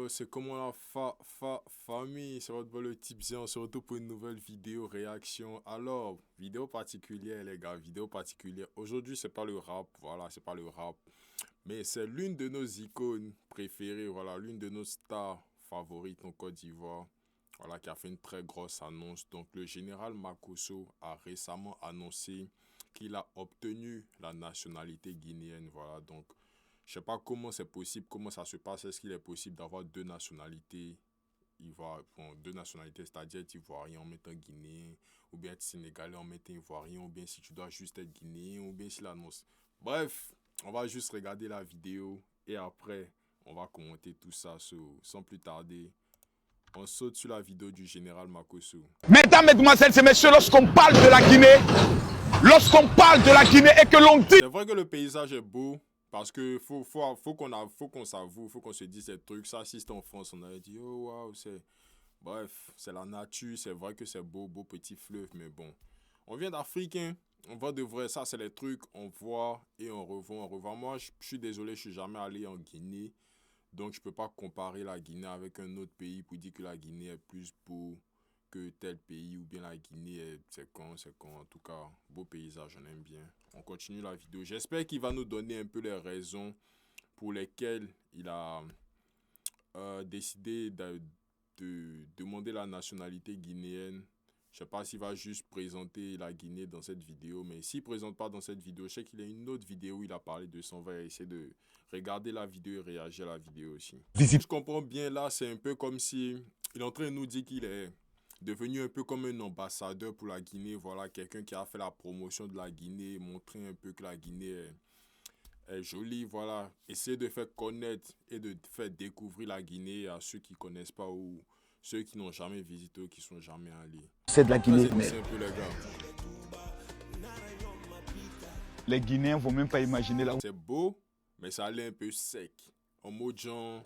C'est comment la famille, c'est votre bon le type Z, on se retrouve pour une nouvelle vidéo réaction. Alors, vidéo particulière les gars, vidéo particulière. Aujourd'hui c'est pas le rap, voilà, c'est pas le rap. Mais c'est l'une de nos icônes préférées, voilà, l'une de nos stars favorites en Côte d'Ivoire. Voilà, qui a fait une très grosse annonce. Donc le général Makosso a récemment annoncé qu'il a obtenu la nationalité guinéenne. Voilà, donc je sais pas comment c'est possible, comment ça se passe. Est-ce qu'il est possible d'avoir deux nationalités bon, deux nationalités, c'est-à-dire être ivoirien en mettant guinéen, ou bien être sénégalais en mettant ivoirien, ou bien si tu dois juste être guinéen, ou bien si l'annonce. Bref, on va juste regarder la vidéo et après, on va commenter tout ça. Sans plus tarder, on saute sur la vidéo du général Makosso. Mesdames, Mesdemoiselles et Messieurs, lorsqu'on parle de la Guinée, et que l'on dit... C'est vrai que le paysage est beau, parce que faut qu'on s'avoue, faut qu'on se dise ces trucs. Ça, si c'était en France, on aurait dit, oh waouh, c'est... Bref, c'est la nature, c'est vrai que c'est beau, beau petit fleuve, mais bon. On vient d'Afrique, hein. On voit de vrai, ça c'est les trucs, on voit et on revoit, on revoit. Moi, je suis désolé, je suis jamais allé en Guinée. Donc, je peux pas comparer la Guinée avec un autre pays pour dire que la Guinée est plus beau que tel pays ou bien la Guinée c'est con, c'est con. En tout cas, beau paysage, on aime bien. On continue la vidéo. J'espère qu'il va nous donner un peu les raisons pour lesquelles il a décidé de demander la nationalité guinéenne. Je sais pas s'il va juste présenter la Guinée dans cette vidéo, mais s'il ne présente pas dans cette vidéo, je sais qu'il y a une autre vidéo où il a parlé de ça. On va essayer de regarder la vidéo et réagir à la vidéo aussi. Je comprends bien là, c'est un peu comme si il est en train de nous dire qu'il est devenu un peu comme un ambassadeur pour la Guinée. Voilà, quelqu'un qui a fait la promotion de la Guinée, montrer un peu que la Guinée est jolie. Voilà, essayer de faire connaître et de faire découvrir la Guinée à ceux qui ne connaissent pas ou ceux qui n'ont jamais visité ou qui sont jamais allés. C'est de la Guinée, C'est mais un peu les gars. les Guinéens ne vont même pas imaginer là où... C'est beau, mais ça allait un peu sec. En mode genre,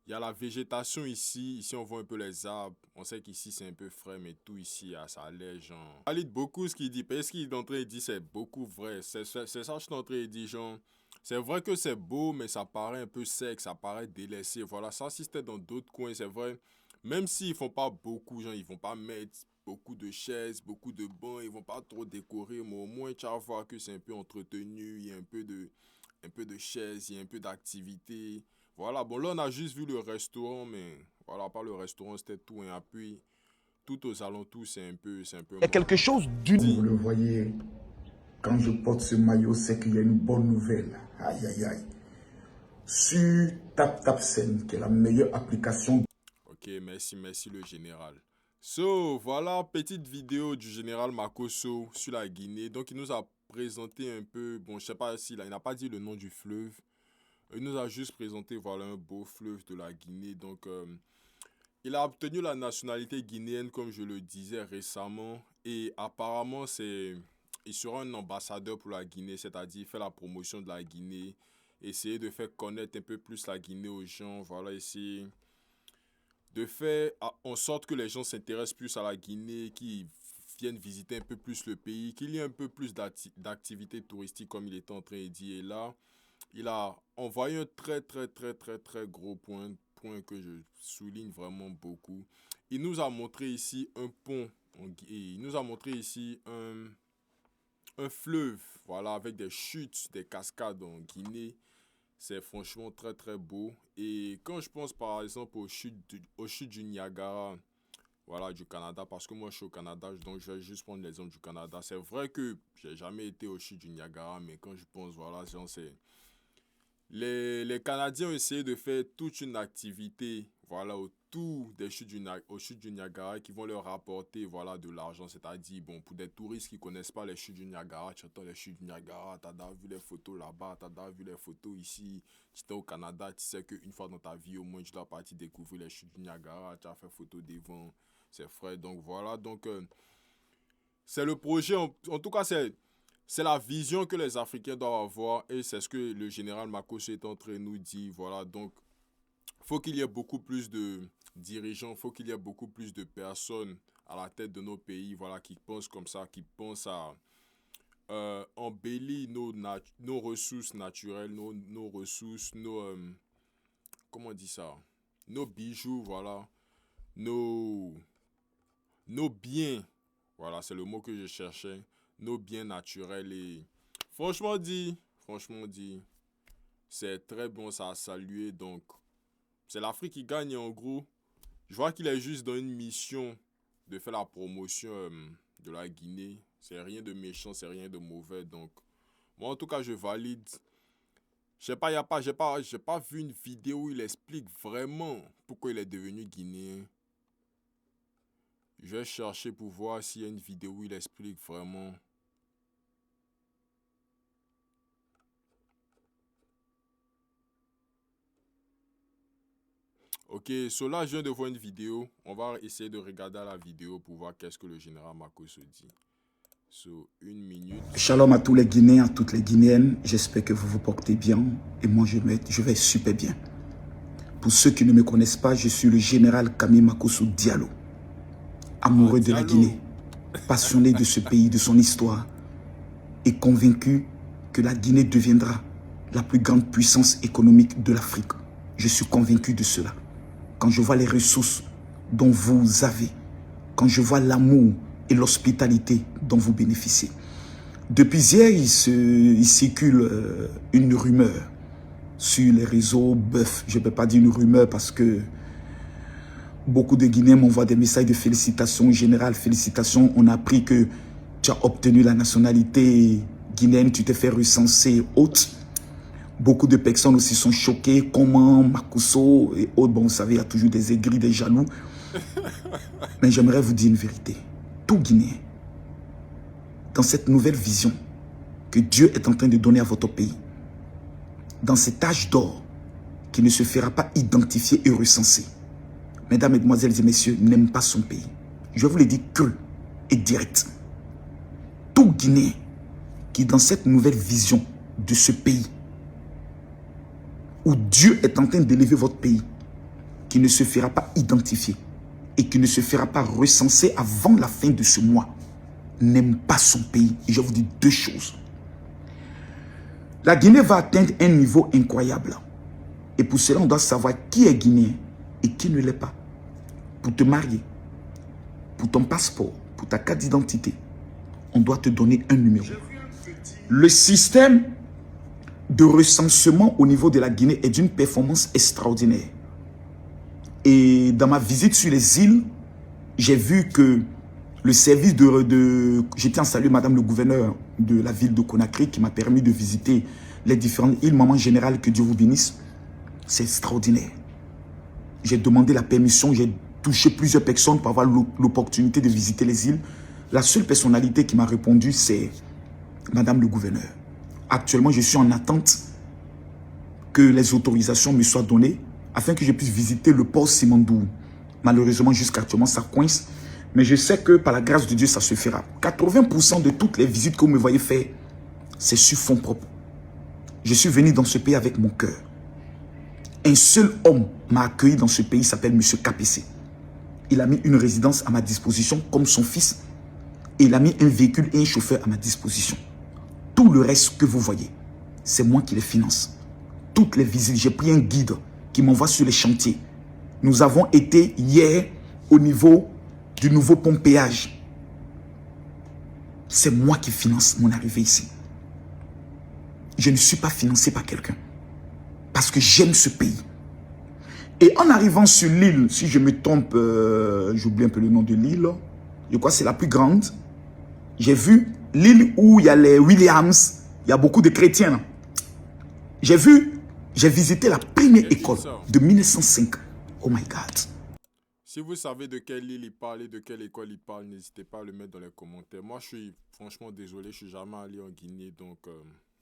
il y a la végétation ici. Ici, on voit un peu les arbres. On sait qu'ici, c'est un peu frais, mais tout ici, ça allait genre... Je valide beaucoup ce qu'il dit. Parce qu'il est en train de dire, c'est beaucoup vrai. C'est ça que je suis en train de dire, genre... C'est vrai que c'est beau, mais ça paraît un peu sec, ça paraît délaissé. Voilà, ça, si c'était dans d'autres coins, c'est vrai. Même s'ils font pas beaucoup, genre, ils vont pas mettre beaucoup de chaises, beaucoup de bancs, ils vont pas trop décorer, mais au moins, tu vas voir que c'est un peu entretenu, il y a un peu de chaises, il y a un peu d'activité. Voilà, bon, là, on a juste vu le restaurant, mais voilà, pas le restaurant, c'était tout. Et puis, tout aux alentours, c'est un peu Il y a quelque chose d'une... Vous le voyez, quand je porte ce maillot, c'est qu'il y a une bonne nouvelle. Aïe, aïe, aïe. Sur TapTapSend, qui est la meilleure application. Ok, merci le général. So, voilà, petite vidéo du général Makosso sur la Guinée. Donc, il nous a présenté un peu, bon, je sais pas s'il il n'a pas dit le nom du fleuve. Il nous a juste présenté, voilà, un beau fleuve de la Guinée. Donc, il a obtenu la nationalité guinéenne, comme je le disais récemment. Et apparemment, il sera un ambassadeur pour la Guinée, c'est-à-dire faire la promotion de la Guinée, essayer de faire connaître un peu plus la Guinée aux gens, voilà, essayer de faire en sorte que les gens s'intéressent plus à la Guinée, qu'ils viennent visiter un peu plus le pays, qu'il y ait un peu plus d'activités touristiques comme il était en train de dire. Et là, il a envoyé un très gros point que je souligne vraiment beaucoup. Il nous a montré ici un pont, il nous a montré ici un fleuve, voilà, avec des chutes, des cascades en Guinée. C'est franchement très beau. Et quand je pense par exemple aux chutes du Niagara, voilà, du Canada, parce que moi je suis au Canada, donc je vais juste prendre l'exemple du Canada. C'est vrai que j'ai jamais été aux chutes du Niagara, mais quand je pense, voilà, c'est... Les Canadiens ont essayé de faire toute une activité, voilà, autour des aux chutes du Niagara qui vont leur rapporter, voilà, de l'argent. C'est-à-dire, bon, pour des touristes qui ne connaissent pas les chutes du Niagara, tu entends les chutes du Niagara, tu as vu les photos là-bas, tu as vu les photos ici. Tu es au Canada, tu sais qu'une fois dans ta vie, au moins, tu dois partir découvrir les chutes du Niagara, tu as fait photo devant, c'est frais. Donc, voilà, donc, c'est le projet, en tout cas, c'est la vision que les Africains doivent avoir et c'est ce que le général Makosso est en train de nous dire. Voilà, donc, il faut qu'il y ait beaucoup plus de dirigeants, il faut qu'il y ait beaucoup plus de personnes à la tête de nos pays, voilà, qui pensent comme ça, qui pensent à embellir nos ressources naturelles, nos ressources, comment on dit ça? nos bijoux, voilà, nos biens, voilà, c'est le mot que je cherchais, nos biens naturels et franchement dit, c'est très bon, ça a salué, donc c'est l'Afrique qui gagne en gros. Je vois qu'il est juste dans une mission de faire la promotion de la Guinée. C'est rien de méchant, c'est rien de mauvais, donc moi en tout cas je valide. Je sais pas, j'ai pas vu une vidéo où il explique vraiment pourquoi il est devenu guinéen. Je vais chercher pour voir s'il y a une vidéo où il explique vraiment. Ok, so là je viens de voir une vidéo. On va essayer de regarder la vidéo pour voir qu'est-ce que le général Makosso dit. So, 1 minute. Shalom à tous les Guinéens, à toutes les Guinéennes. J'espère que vous vous portez bien. Et moi, je vais super bien. Pour ceux qui ne me connaissent pas, je suis le général Kami Makosso Diallo. Amoureux de la Guinée, passionné de ce pays, de son histoire. Et convaincu que la Guinée deviendra la plus grande puissance économique de l'Afrique. Je suis convaincu de cela. Quand je vois les ressources dont vous avez, quand je vois l'amour et l'hospitalité dont vous bénéficiez. Depuis hier, il circule une rumeur sur les réseaux bœufs. Je ne peux pas dire une rumeur parce que beaucoup de Guinéens m'envoient des messages de félicitations. Général, félicitations. On a appris que tu as obtenu la nationalité guinéenne, tu t'es fait recenser haute. Beaucoup de personnes aussi sont choquées. Comment Makosso et autres, bon, vous savez, il y a toujours des aigris, des jaloux. Mais j'aimerais vous dire une vérité. Tout Guinéen, dans cette nouvelle vision que Dieu est en train de donner à votre pays, dans cet âge d'or qui ne se fera pas identifier et recenser, mesdames, mesdemoiselles et messieurs, n'aime pas son pays. Je vous le dis cru et direct. Tout Guinéen qui, dans cette nouvelle vision de ce pays, où Dieu est en train d'élever votre pays, qui ne se fera pas identifier et qui ne se fera pas recenser avant la fin de ce mois, n'aime pas son pays. Et je vous dis deux choses. La Guinée va atteindre un niveau incroyable. Et pour cela, on doit savoir qui est guinéen et qui ne l'est pas. Pour te marier, pour ton passeport, pour ta carte d'identité, on doit te donner un numéro. Le système de recensement au niveau de la Guinée est d'une performance extraordinaire. Et dans ma visite sur les îles, j'ai vu que le service je tiens à saluer madame le gouverneur de la ville de Conakry qui m'a permis de visiter les différentes îles. Maman générale, que Dieu vous bénisse. C'est extraordinaire. J'ai demandé la permission, j'ai touché plusieurs personnes pour avoir l'opportunité de visiter les îles. La seule personnalité qui m'a répondu, c'est madame le gouverneur. Actuellement, je suis en attente que les autorisations me soient données afin que je puisse visiter le port Simandou. Malheureusement, jusqu'à actuellement, ça coince. Mais je sais que par la grâce de Dieu, ça se fera. 80% de toutes les visites que vous me voyez faire, c'est sur fonds propres. Je suis venu dans ce pays avec mon cœur. Un seul homme m'a accueilli dans ce pays, il s'appelle M. KPC. Il a mis une résidence à ma disposition comme son fils. Et il a mis un véhicule et un chauffeur à ma disposition. Tout le reste que vous voyez, c'est moi qui les finance. Toutes les visites, j'ai pris un guide qui m'envoie sur les chantiers. Nous avons été hier au niveau du nouveau pompéage. C'est moi qui finance mon arrivée ici. Je ne suis pas financé par quelqu'un. Parce que j'aime ce pays. Et en arrivant sur l'île, si je me trompe, j'oublie un peu le nom de l'île. Je crois que c'est la plus grande. J'ai vu l'île où il y a les Williams. Il y a beaucoup de chrétiens. J'ai visité la première école de 1905. Oh my God. Si vous savez de quelle île il parle et de quelle école il parle, n'hésitez pas à le mettre dans les commentaires. Moi, je suis franchement désolé, je suis jamais allé en Guinée, donc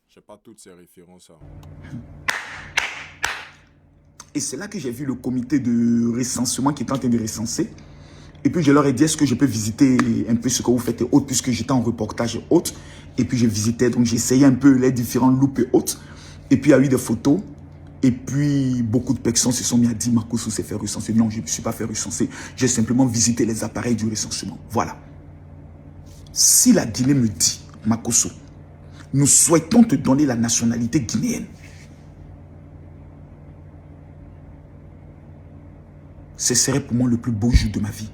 je n'ai pas toutes ces références. Et c'est là que j'ai vu le comité de recensement qui est en train de recenser. Et puis je leur ai dit, est-ce que je peux visiter un peu ce que vous faites et autres, puisque j'étais en reportage et autres. Et puis je visitais, donc j'essayais un peu les différents loops et autres. Et puis il y a eu des photos. Et puis beaucoup de personnes se sont mis à dire, Makosso s'est fait recenser. Non, je ne me suis pas fait recenser. J'ai simplement visité les appareils du recensement. Voilà. Si la Guinée me dit, Makosso, nous souhaitons te donner la nationalité guinéenne. ce serait pour moi le plus beau jour de ma vie.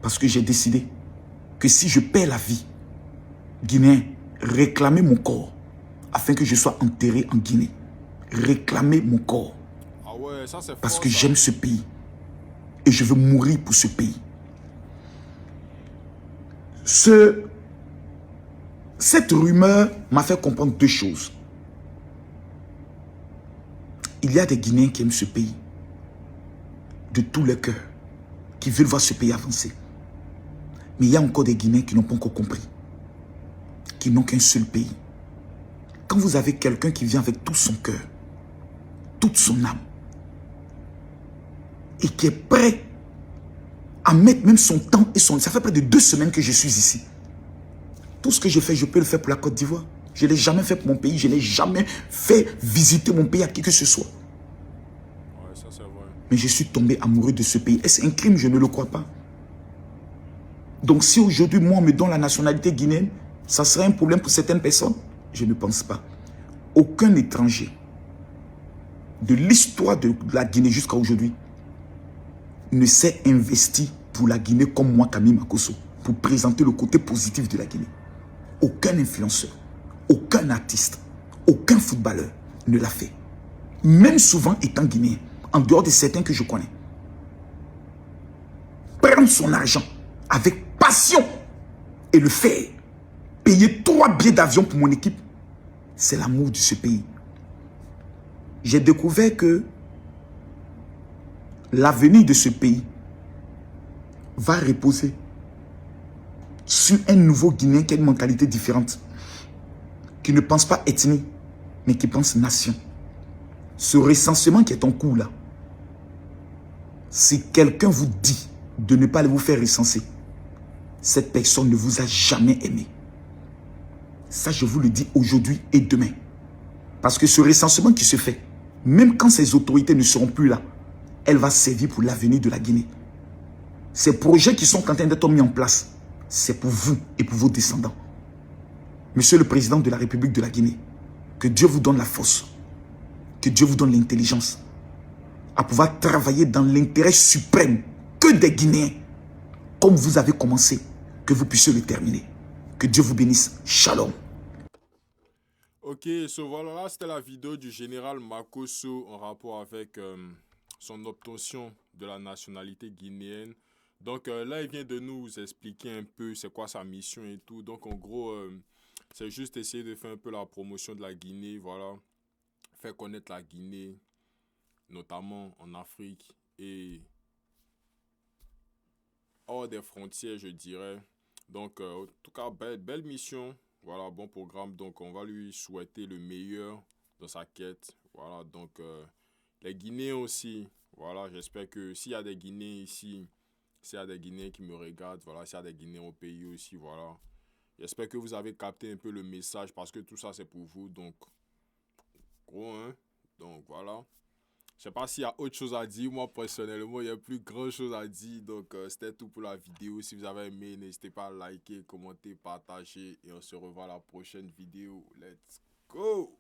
Parce que j'ai décidé que si je perds la vie, Guinéen, réclamez mon corps afin que je sois enterré en Guinée. Réclamez mon corps. Ah ouais, ça c'est fort. Parce que j'aime ce pays. Et je veux mourir pour ce pays. Cette rumeur m'a fait comprendre deux choses. Il y a des Guinéens qui aiment ce pays. De tout leur cœur. Qui veulent voir ce pays avancer. Mais il y a encore des Guinéens qui n'ont pas encore compris. Qui n'ont qu'un seul pays. Quand vous avez quelqu'un qui vient avec tout son cœur, toute son âme, et qui est prêt à mettre même son temps et son... Ça fait près de 2 semaines que je suis ici. Tout ce que je fais, je peux le faire pour la Côte d'Ivoire. Je ne l'ai jamais fait pour mon pays. Je n'ai jamais fait visiter mon pays à qui que ce soit. Ouais, ça c'est vrai. Mais je suis tombé amoureux de ce pays. Est-ce un crime? Je ne le crois pas. Donc si aujourd'hui, moi, on me donne la nationalité guinéenne, ça serait un problème pour certaines personnes? Je ne pense pas. Aucun étranger de l'histoire de la Guinée jusqu'à aujourd'hui ne s'est investi pour la Guinée comme moi, Camille Makosso, pour présenter le côté positif de la Guinée. Aucun influenceur, aucun artiste, aucun footballeur ne l'a fait. Même souvent étant guinéen, en dehors de certains que je connais. Prendre son argent avec passion et le faire. Payer 3 billets d'avion pour mon équipe, c'est l'amour de ce pays. J'ai découvert que l'avenir de ce pays va reposer sur un nouveau Guinéen qui a une mentalité différente, qui ne pense pas ethnie, mais qui pense nation. Ce recensement qui est en cours là, si quelqu'un vous dit de ne pas aller vous faire recenser, cette personne ne vous a jamais aimé. Ça, je vous le dis aujourd'hui et demain. Parce que ce recensement qui se fait, même quand ces autorités ne seront plus là, elle va servir pour l'avenir de la Guinée. Ces projets qui sont en train d'être mis en place, c'est pour vous et pour vos descendants. Monsieur le Président de la République de la Guinée, que Dieu vous donne la force, que Dieu vous donne l'intelligence, à pouvoir travailler dans l'intérêt suprême que des Guinéens, comme vous avez commencé, que vous puissiez le terminer. Que Dieu vous bénisse. Shalom. Ok, so voilà, là c'était la vidéo du général Makosso en rapport avec son obtention de la nationalité guinéenne. Donc là, il vient de nous expliquer un peu c'est quoi sa mission et tout. Donc en gros, c'est juste essayer de faire un peu la promotion de la Guinée, voilà. Faire connaître la Guinée, notamment en Afrique et hors des frontières, je dirais. Donc, en tout cas, belle mission. Voilà, bon programme. Donc, on va lui souhaiter le meilleur dans sa quête. Voilà, donc, les Guinéens aussi. Voilà, j'espère que s'il y a des Guinéens ici, s'il y a des Guinéens qui me regardent, voilà, s'il y a des Guinéens au pays aussi, voilà. J'espère que vous avez capté un peu le message parce que tout ça, c'est pour vous. Donc, gros, hein. Donc, voilà. Je sais pas s'il y a autre chose à dire. Moi, personnellement, il n'y a plus grand chose à dire. Donc, c'était tout pour la vidéo. Si vous avez aimé, n'hésitez pas à liker, commenter, partager. Et on se revoit à la prochaine vidéo. Let's go!